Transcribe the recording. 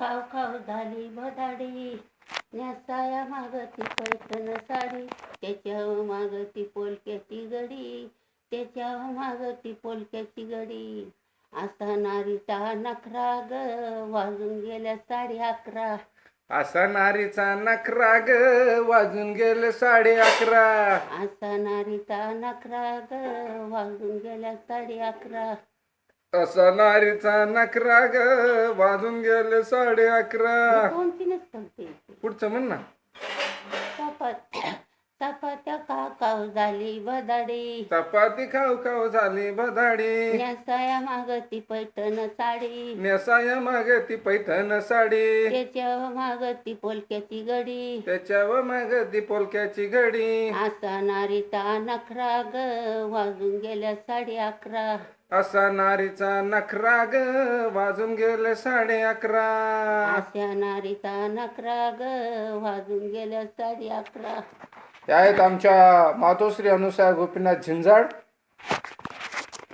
खाव खाव झाली भदाडी, नेसाया मागती पैठण साडी, त्याच्यावर मागती पोलक्याची गडी, त्याच्यावर मागती पोलक्याची गडी. असा नारीचा नखरा ग, वाजून गेल्या 11:30. असा नारीचा नखरा ग, वाजून गेले 11:30. असा नारीचा नखरा ग, वाजून गेल्या 11:30. असा नारीचा नखरा ग, वाजून गेले 11:30. दोन तीनच सांगते. पुढचं म्हण ना. चपात्या खाव खाव झाली भदाडी, चपाती खाऊ खाऊ झाली भदाडी, नेसाया मागती पैठण साडी, नेसाया मागती पैठण साडी, त्याच्यावर मागती पोलक्याची गडी, त्याच्यावर मागती पोलक्याची घडी. असा नारीचा नखरा ग, वाजून गेल्या 11:30. असा नारीचा नखरा ग, वाजून गेले 11:30. अशा नारीचा नखरा ग, वाजून गेल्या 11:30. त्या आहेत आमच्या मातोश्री अनुसया गोपीनाथ झिंजाड.